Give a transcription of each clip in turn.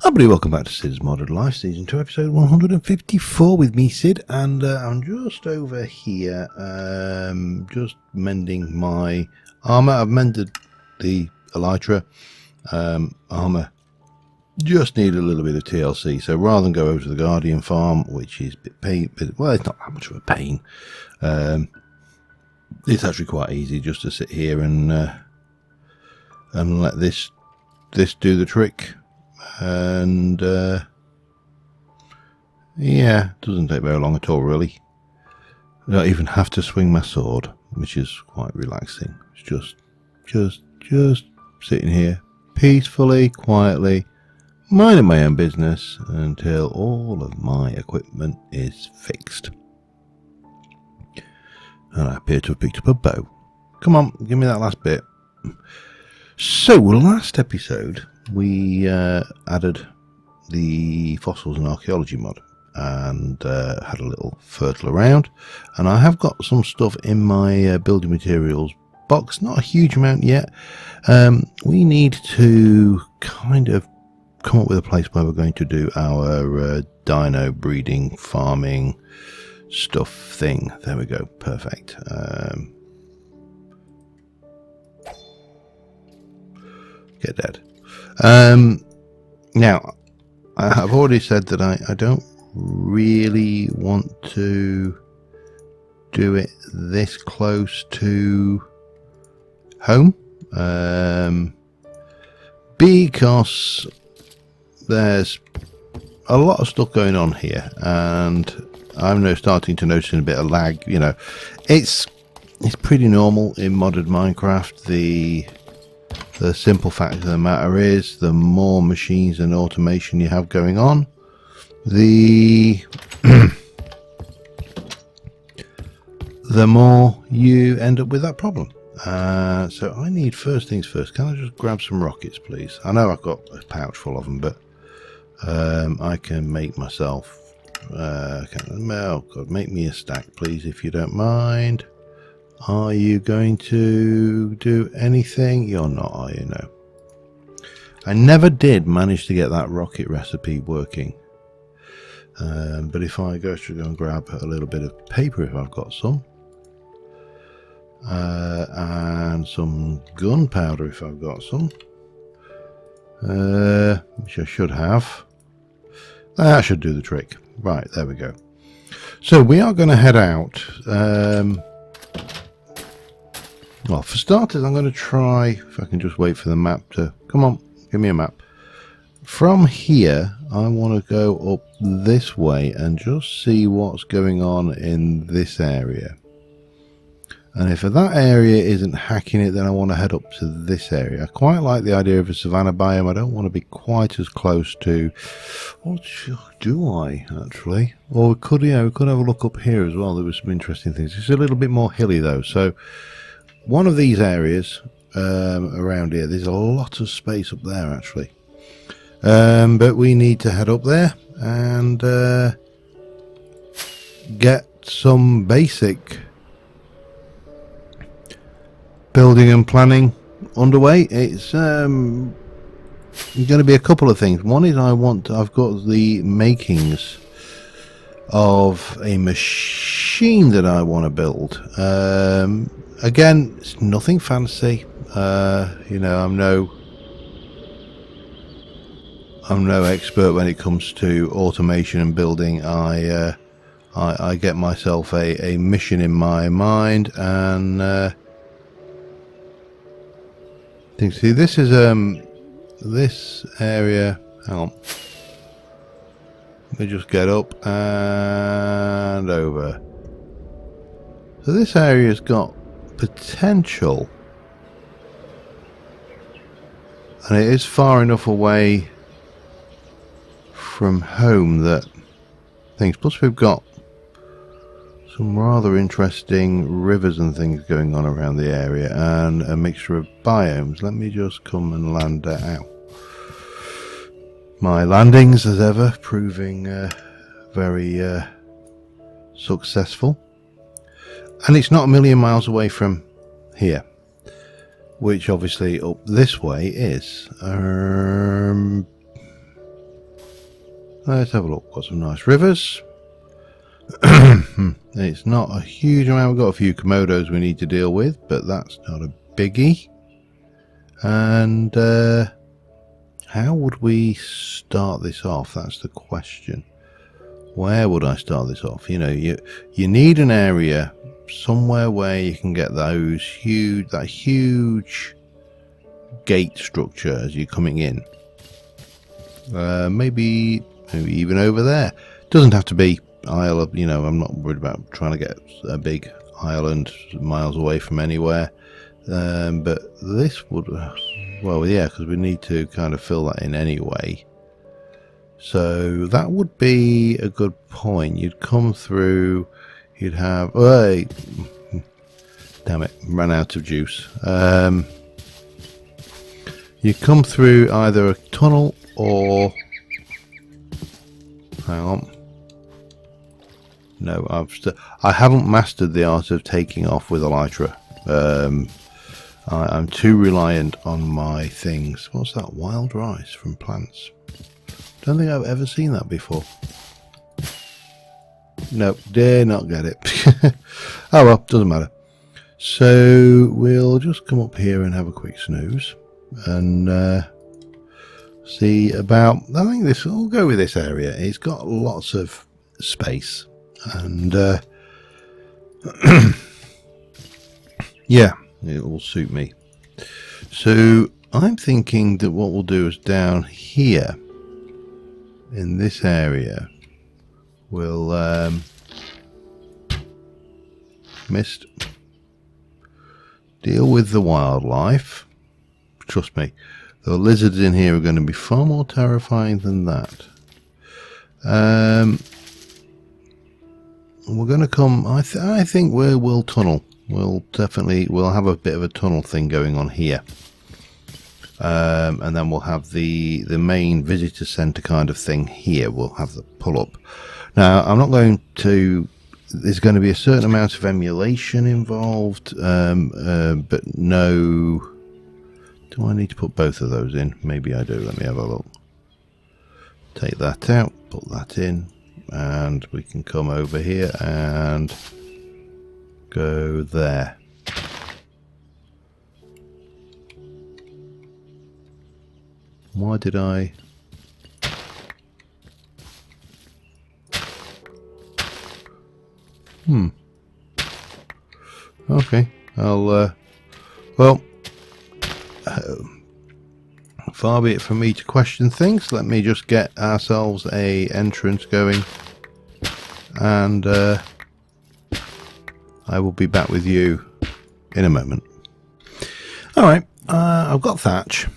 Everybody, welcome back to Cids Modded Life, Season 2, Episode 154 with me, Cid, and I'm just over here, just mending my armour. I've mended the Elytra armour, just need a little bit of TLC, so rather than go over to the Guardian farm, which is a bit pain, well, it's not that much of a pain, it's actually quite easy just to sit here and let this do the trick. And yeah, doesn't take very long at all, really. I don't even have to swing my sword, which is quite relaxing. It's just sitting here peacefully, quietly, minding my own business until all of my equipment is fixed. And I appear to have picked up a bow. Come on, give me that last bit. So, last episode we added the fossils and archaeology mod and had a little fertile around, and I have got some stuff in my building materials box, not a huge amount yet. We need to kind of come up with a place where we're going to do our dino breeding farming stuff thing. There we go, perfect. Get dead. Now, I've already said that I don't really want to do it this close to home, because there's a lot of stuff going on here, and I'm now starting to notice a bit of lag. You know, it's pretty normal in modded Minecraft. The simple fact of the matter is, the more machines and automation you have going on, the more you end up with that problem. So I need, first things first, can I just grab some rockets, please? I know I've got a pouch full of them, but I can make myself... oh God, make me a stack, please, if you don't mind. Are you going to do anything? You're not, are you? No. I never did manage to get that rocket recipe working. But if I go to go and grab a little bit of paper, if I've got some, and some gunpowder, if I've got some, which I should have, that should do the trick. Right, there we go. So we are going to head out. Well, for starters, I'm going to try, if I can just wait for the map to... Come on, give me a map. From here, I want to go up this way and just see what's going on in this area. And if that area isn't hacking it, then I want to head up to this area. I quite like the idea of a savanna biome. I don't want to be quite as close to... What do I, actually? Or we could, we could have a look up here as well. There was some interesting things. It's a little bit more hilly, though, so... One of these areas around here, there's a lot of space up there, actually. But we need to head up there and get some basic building and planning underway. It's going to be a couple of things. One is I've got the makings of a machine that I want to build. Again, it's nothing fancy. I'm no expert when it comes to automation and building. I get myself a mission in my mind, and see, this is this area. Hang on, let me just get up and over. So this area's got potential, and it is far enough away from home that things, plus we've got some rather interesting rivers and things going on around the area, and a mixture of biomes. Let me just come and land out. My landings, as ever, proving very successful. And it's not a million miles away from here. which obviously up this way is. Let's have a look. Got some nice rivers. It's not a huge amount. We've got a few Komodos we need to deal with, but that's not a biggie. And how would we start this off? That's the question. Where would I start this off? You know, you need an area somewhere where you can get that huge gate structure as you're coming in. Maybe even over there. Doesn't have to be Isle of, you know, I'm not worried about trying to get a big island miles away from anywhere. But this would, well, yeah, because we need to kind of fill that in anyway. So that would be a good point. You'd come through, you'd have, oh, damn it, ran out of juice. You come through either a tunnel or, hang on. No, I haven't mastered the art of taking off with elytra. I'm too reliant on my things. What's that? Wild rice from plants. Don't think I've ever seen that before. Nope, dare not get it. Oh well, doesn't matter. So we'll just come up here and have a quick snooze and see about. I think this. We'll go with this area. It's got lots of space and yeah, it will suit me. So I'm thinking that what we'll do is down here in this area we'll deal with the wildlife. Trust me, the lizards in here are going to be far more terrifying than that. We're going to come, I think we'll tunnel. We'll have a bit of a tunnel thing going on here. And then we'll have the main visitor center kind of thing here. We'll have the pull up. Now, I'm not going to, there's going to be a certain amount of emulation involved, but no, do I need to put both of those in? Maybe I do. Let me have a look. Take that out, put that in, and we can come over here and go there. Why did I? Okay, I'll well, far be it from me to question things. Let me just get ourselves a entrance going, and I will be back with you in a moment. Alright, I've got thatch.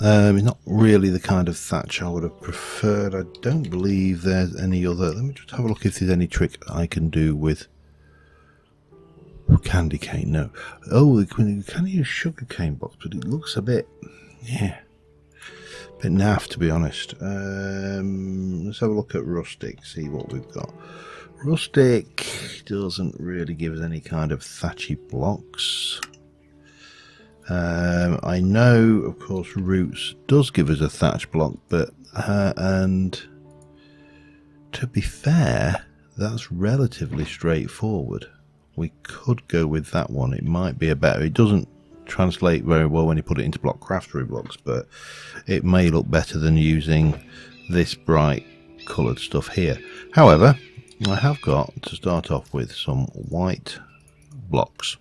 It's not really the kind of thatch I would have preferred. I don't believe there's any other. Let me just have a look if there's any trick I can do with candy cane. No. Oh, you can use sugar cane box, but it looks a bit, yeah, a bit naff, to be honest. Let's have a look at rustic, see what we've got. Rustic doesn't really give us any kind of thatchy blocks. I know, of course, roots does give us a thatch block, but and to be fair, that's relatively straightforward. We could go with that one. It might be a better. It doesn't translate very well when you put it into block craftery blocks, but it may look better than using this bright coloured stuff here. However, I have got to start off with some white blocks.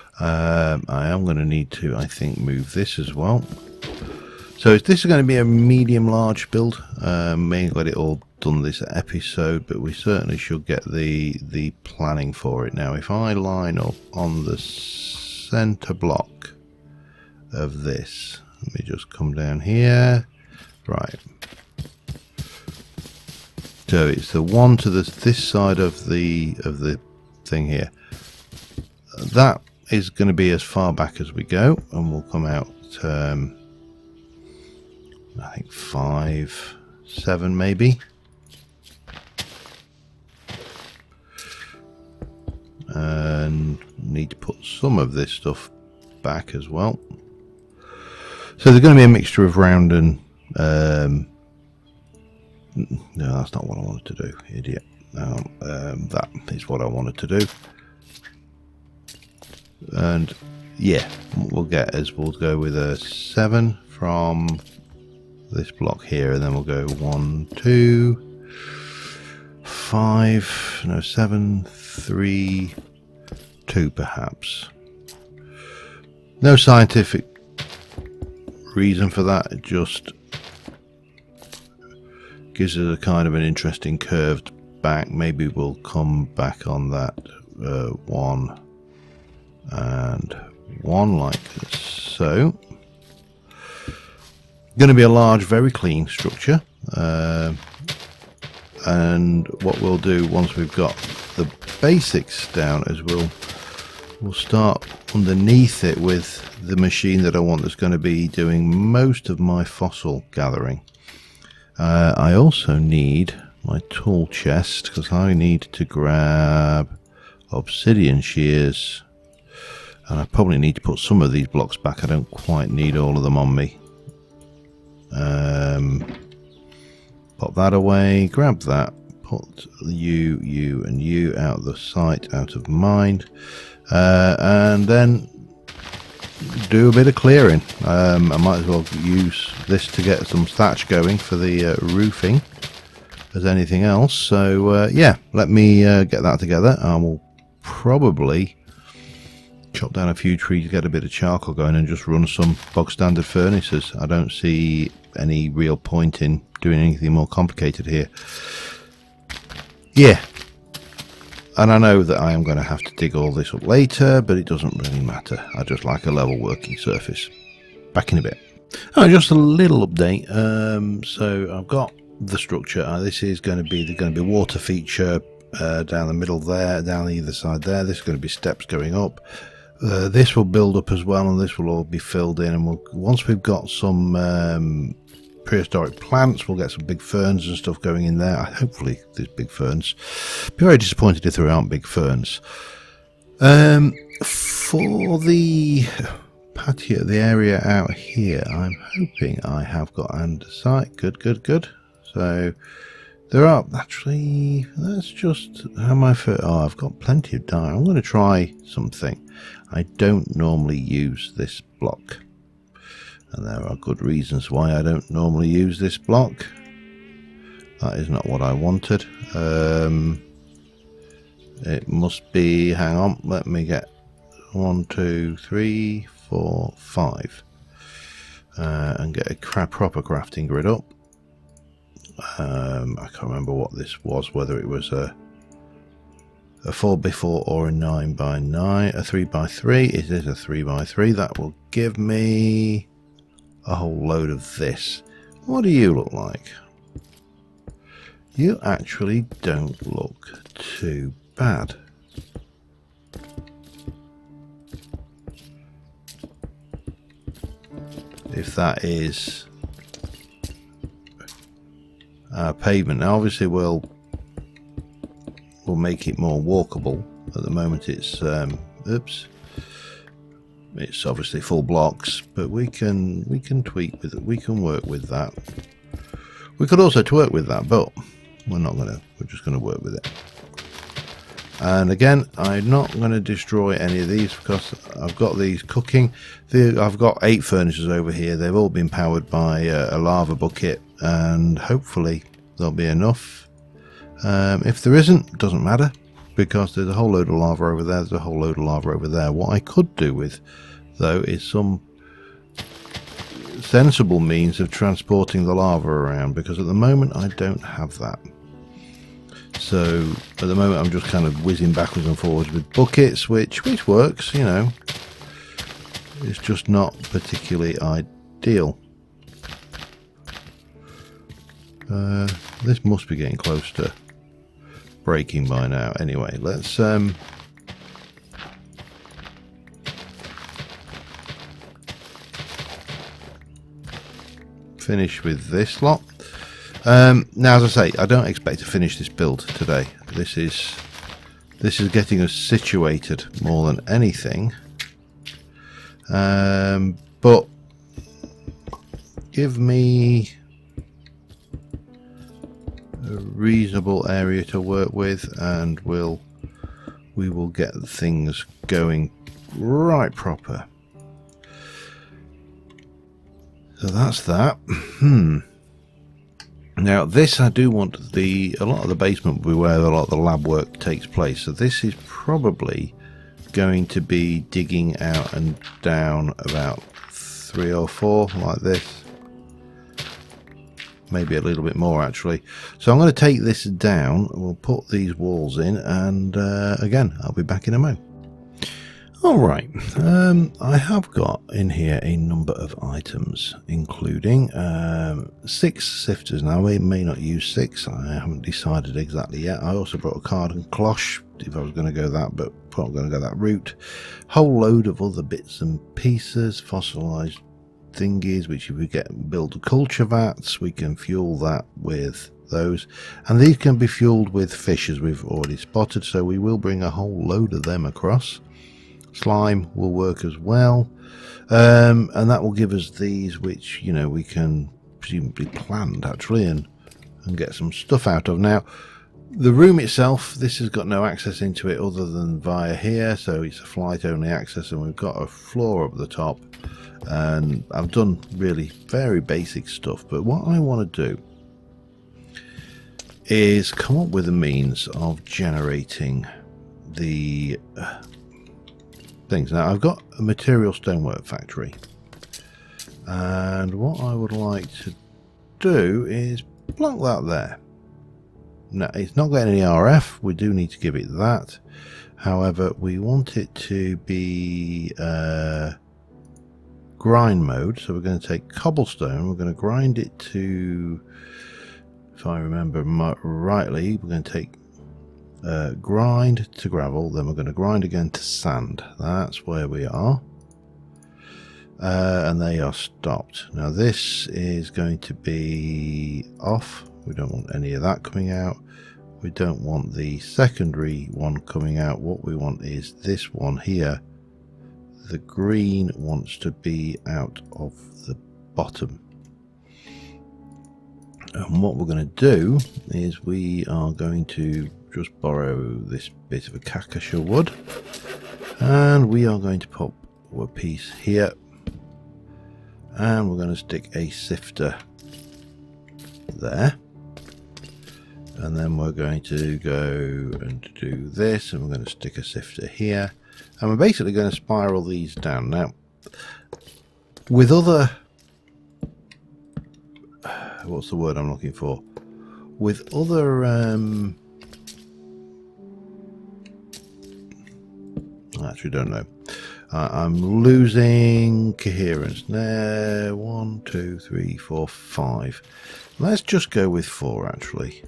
I am going to need to, I think, move this as well. So this is going to be a medium-large build. May not get it all done this episode, but we certainly should get the planning for it. Now, if I line up on the center block of this, let me just come down here. Right. So it's the one to this side of the thing here. That is going to be as far back as we go, and we'll come out I think 5, 7 maybe. And need to put some of this stuff back as well. So there's going to be a mixture of round and no, that's not what I wanted to do, idiot. That is what I wanted to do. And yeah, what we'll get is we'll go with a 7 from this block here, and then we'll go 1, 2, 5, no, 7, 3, 2 perhaps. No scientific reason for that, it just gives us a kind of an interesting curved back. Maybe we'll come back on that 1 and 1 like so. Going to be a large, very clean structure, and what we'll do once we've got the basics down is we'll start underneath it with the machine that I want that's going to be doing most of my fossil gathering. I also need my tool chest because I need to grab obsidian shears, and I probably need to put some of these blocks back. I don't quite need all of them on me. Pop that away, grab that, put you and you out of the sight, out of mind, and then do a bit of clearing. I might as well use this to get some thatch going for the roofing as anything else. So yeah, let me get that together. I will probably chop down a few trees, get a bit of charcoal going, and just run some bog standard furnaces. I don't see any real point in doing anything more complicated here. Yeah, and I know that I am going to have to dig all this up later, but it doesn't really matter. I just like a level working surface. Back in a bit. Oh, just a little update. So I've got the structure. This is going to be water feature down the middle there, down either side there. This is going to be steps going up. This will build up as well, and this will all be filled in. And once we've got some prehistoric plants, we'll get some big ferns and stuff going in there. Hopefully there's big ferns. Be very disappointed if there aren't big ferns. For the patio, the area out here, I'm hoping I have got andesite. Good. So there are actually, let's just have my I've got plenty of dye. I'm going to try something. I don't normally use this block, and there are good reasons why I don't normally use this block. That is not what I wanted. It must be, hang on, let me get 1, 2, 3, 4, 5 and get a proper crafting grid up. I can't remember what this was, whether it was a 4x4 or a 9x9, a 3x3. It is a 3x3. That will give me a whole load of this. What do you look like? You actually don't look too bad. If that is pavement, now obviously we'll make it more walkable. At the moment it's it's obviously full blocks, but we can tweak with it. We can work with that. We could also work with that, but we're just gonna work with it. And again, I'm not going to destroy any of these because I've got these cooking. I've got 8 furnaces over here. They've all been powered by a lava bucket, and hopefully there'll be enough. If there isn't, it doesn't matter, because there's a whole load of lava over there. There's a whole load of lava over there. What I could do with, though, is some sensible means of transporting the lava around, because at the moment I don't have that. So at the moment I'm just kind of whizzing backwards and forwards with buckets, which works, you know. It's just not particularly ideal. This must be getting close to breaking by now. Anyway, let's finish with this lot. Now, as I say, I don't expect to finish this build today. This is getting us situated more than anything. But give me a reasonable area to work with, and we will get things going right proper. So that's that. Now this, I do want a lot of the basement will be where a lot of the lab work takes place. So this is probably going to be digging out and down about 3 or 4 like this. Maybe a little bit more actually. So I'm going to take this down. We'll put these walls in, and again, I'll be back in a mo. Alright, I have got in here a number of items, including 6 sifters. Now, I may not use 6, I haven't decided exactly yet. I also brought a carbon cloche if I was going to go that, but probably going to go that route. Whole load of other bits and pieces, fossilized thingies, which if we build culture vats, we can fuel that with those. And these can be fueled with fish, as we've already spotted, so we will bring a whole load of them across. Slime will work as well, and that will give us these, which, you know, we can presumably plant actually and get some stuff out of. Now the room itself, this has got no access into it other than via here, so it's a flight only access, and we've got a floor up the top, and I've done really very basic stuff. But what I want to do is come up with a means of generating the things. Now I've got a material stonework factory, and what I would like to do is plonk that there. Now it's not getting any RF, we do need to give it that. However, we want it to be grind mode, so we're going to take cobblestone, we're going to grind it to, if I remember rightly, we're going to take grind to gravel, then we're going to grind again to sand. That's where we are, and they are stopped. Now this is going to be off. We don't want any of that coming out. We don't want the secondary one coming out. What we want is this one here. The green wants to be out of the bottom. And what we're going to do is we are going to just borrow this bit of acacia wood, and we are going to pop a piece here, and we're going to stick a sifter there, and then we're going to go and do this, and we're going to stick a sifter here, and we're basically going to spiral these down. Now with other, what's the word I'm looking for, with other I actually don't know. I'm losing coherence. There, 1, 2, 3, 4, 5. Let's just go with 4 actually.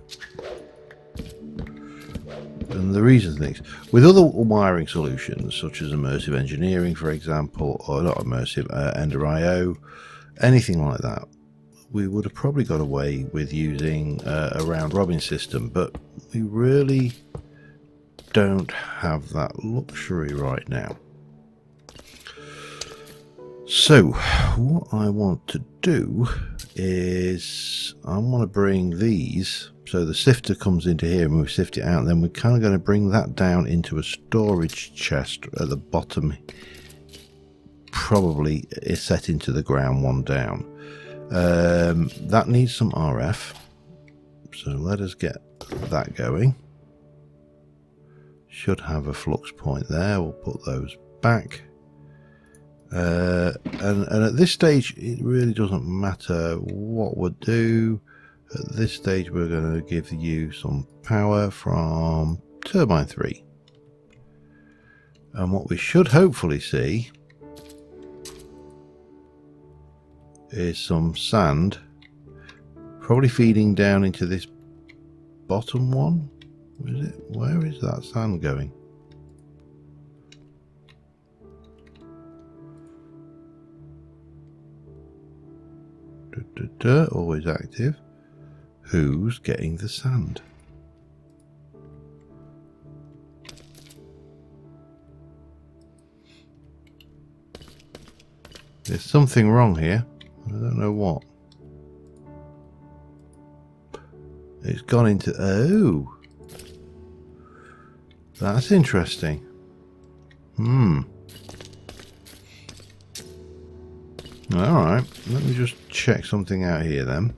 And the reason is, with other wiring solutions such as immersive engineering, for example, or not immersive, Ender IO, anything like that, we would have probably got away with using a round robin system, but we really don't have that luxury right now. So what I want to do is I want to bring these, so the sifter comes into here and we sift it out, and then we're kind of going to bring that down into a storage chest at the bottom, probably is set into the ground, one down. That needs some RF, so let us get that going. Should have a flux point there. We'll put those back, and at this stage it really doesn't matter what we do. At this stage we're going to give you some power from turbine 3, and what we should hopefully see is some sand probably feeding down into this bottom one. Is it? Where is that sand going? Always active. Who's getting the sand? There's something wrong here. I don't know what. It's gone into... Oh! That's interesting. Alright, let me just check something out here then.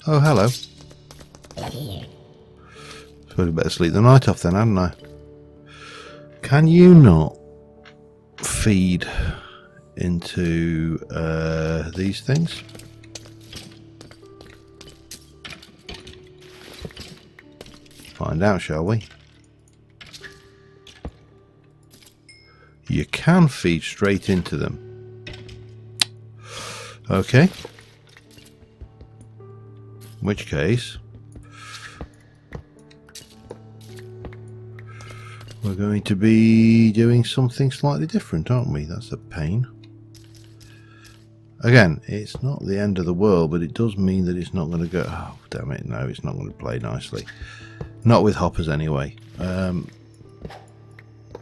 Oh, hello. Suppose I better sleep the night off then, hadn't I? Can you not feed into these things? Find out, shall we? You can feed straight into them. Okay. In which case, we're going to be doing something slightly different, aren't we? That's a pain. Again, it's not the end of the world, but it does mean that it's not going to go... Oh, damn it, no, it's not going to play nicely. Not with hoppers, anyway.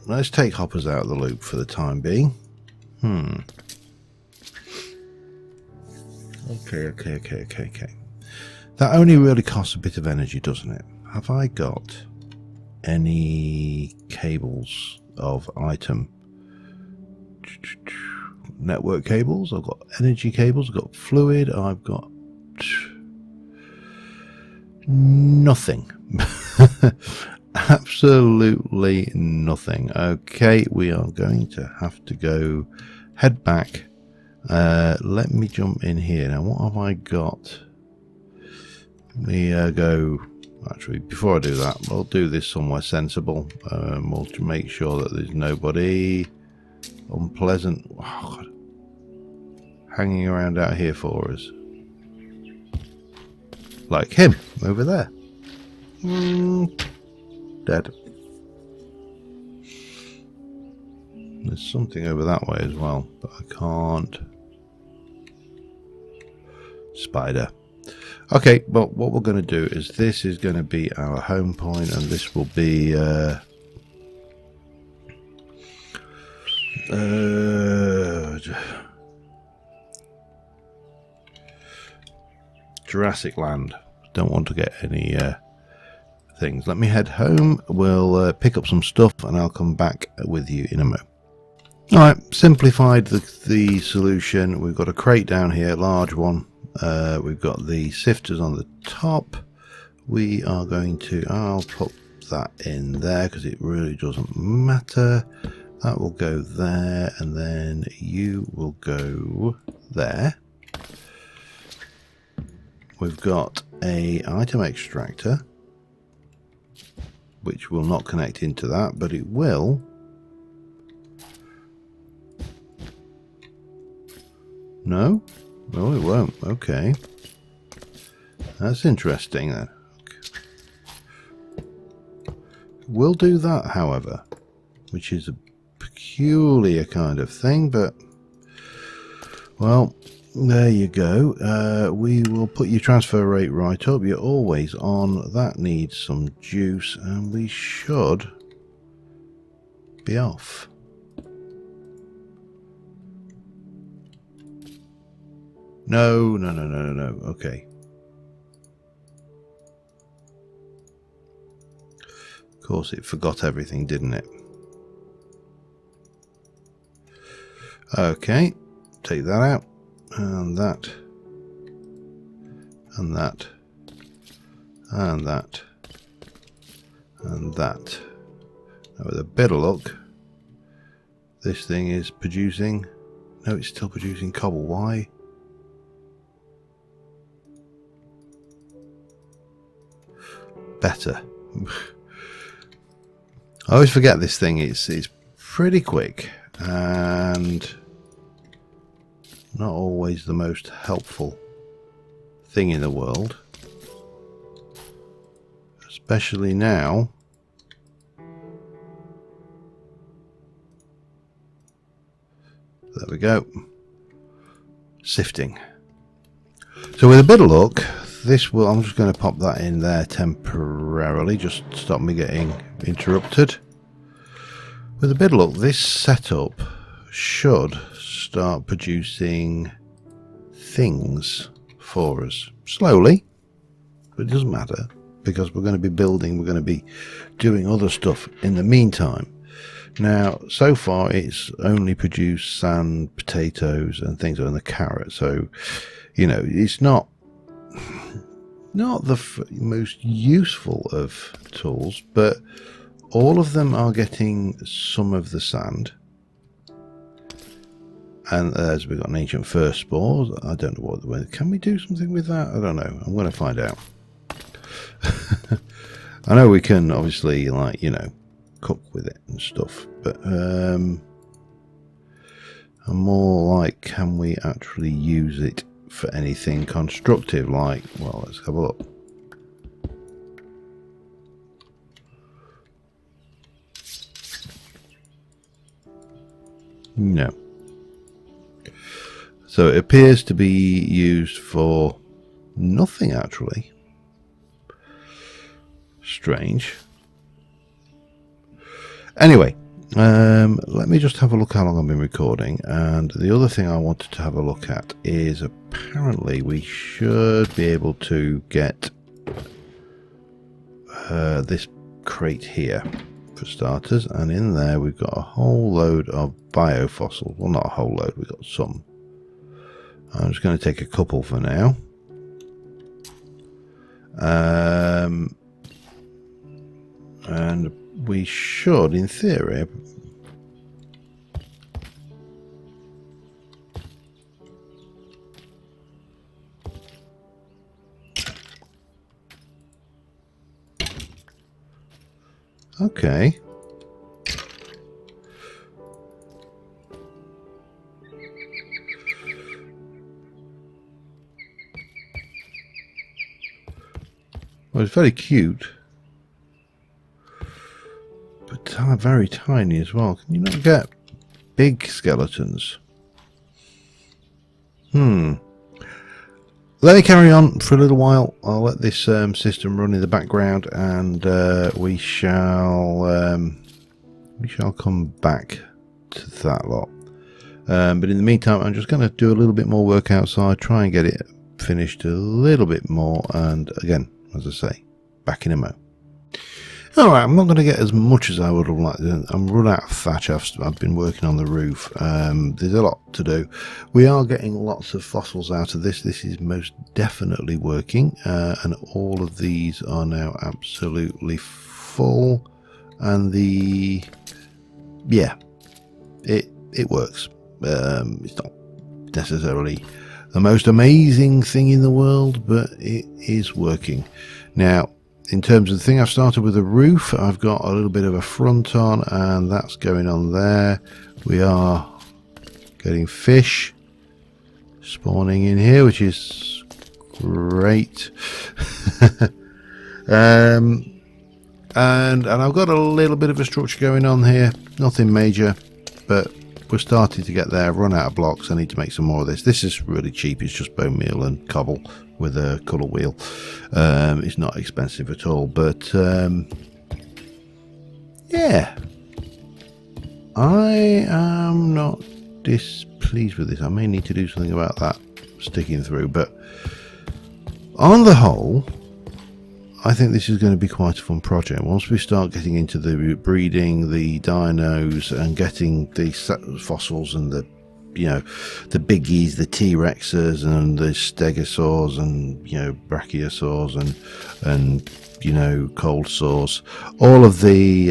Let's take hoppers out of the loop for the time being. Okay. That only really costs a bit of energy, doesn't it? Have I got any cables of item? Network cables, I've got energy cables, I've got fluid, I've got nothing. Absolutely nothing. Okay, we are going to have to go head back. Let me jump in here. Now, what have I got? Let me go... Actually, before I do that, we'll do this somewhere sensible. We'll make sure that there's nobody unpleasant hanging around out here for us. Like him, over there. Dead. There's something over that way as well, but I can't. Spider. Okay, well, what we're going to do is this is going to be our home point, and this will be Jurassic Land. Don't want to get any things. Let me head home. We'll pick up some stuff, and I'll come back with you in a moment. Alright, simplified the solution. We've got a crate down here, large one. We've got the sifters on the top. We are going to... I'll put that in there because it really doesn't matter. That will go there, and then you will go there. We've got a item extractor, which will not connect into that, but it will. No? No, it won't. Okay. That's interesting then. Okay. We'll do that, however, which is a peculiar kind of thing, but well, there you go. We will put your transfer rate right up. You're always on. That needs some juice, and we should be off. No. Okay. Of course, it forgot everything, didn't it? Okay. Take that out. And that. And that. And that. And that. Now, with a bit of luck, this thing is producing... No, it's still producing cobble. Why? Better. I always forget this thing. It's pretty quick and not always the most helpful thing in the world, especially now. There we go. Sifting. So with a bit of luck, this will, I'm just going to pop that in there temporarily, just to stop me getting interrupted. With a bit of luck, this setup should start producing things for us. Slowly, but it doesn't matter, because we're going to be building, we're going to be doing other stuff in the meantime. Now, so far it's only produced sand, potatoes and things, and the carrot. So, you know, it's not the most useful of tools, but all of them are getting some of the sand. And as we've got an ancient fur spores, I don't know what, can we do something with that? I don't know. I'm going to find out. I know we can obviously, like, you know, cook with it and stuff, but I'm more like, can we actually use it for anything constructive? Like, well, let's have a look. No. So it appears to be used for nothing, actually. Strange. Anyway, let me just have a look how long I've been recording. And the other thing I wanted to have a look at is apparently we should be able to get this crate here for starters, and in there we've got a whole load of biofossils. Well, not a whole load, we've got some. I'm just going to take a couple for now. And we should, in theory, okay. Well, it's very cute, but very tiny as well. Can you not get big skeletons? Let me carry on for a little while. I'll let this system run in the background, and we shall come back to that lot. But in the meantime, I'm just going to do a little bit more work outside, try and get it finished a little bit more, and again, as I say, back in a mo. Alright, I'm not going to get as much as I would have liked. I'm run out of thatch. I've been working on the roof. There's a lot to do. We are getting lots of fossils out of this. This is most definitely working, and all of these are now absolutely full. And it works. It's not necessarily the most amazing thing in the world, but it is working. Now, in terms of the thing, I've started with a roof. I've got a little bit of a front on, and that's going on there. We are getting fish spawning in here, which is great. And I've got a little bit of a structure going on here. Nothing major, but we're starting to get there. I've run out of blocks. I need to make some more of this. This is really cheap. It's just bone meal and cobble with a colour wheel. It's not expensive at all, but yeah, I am not displeased with this. I may need to do something about that sticking through, but on the whole, I think this is going to be quite a fun project. Once we start getting into the breeding, the dinos, and getting the fossils and the, you know, the biggies, the T-Rexes and the stegosaurs and, you know, brachiosaurs and you know, cold sores, all of the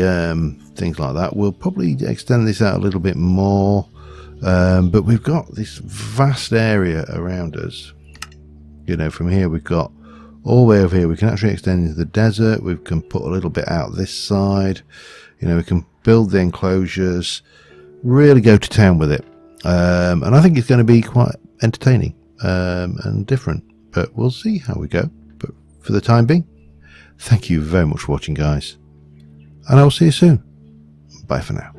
things like that. We'll probably extend this out a little bit more, but we've got this vast area around us. You know, from here we've got all the way over here. We can actually extend into the desert. We can put a little bit out this side. You know, we can build the enclosures, really go to town with it. And I think it's going to be quite entertaining and different, but we'll see how we go. But for the time being, thank you very much for watching, guys, and I will see you soon. Bye for now.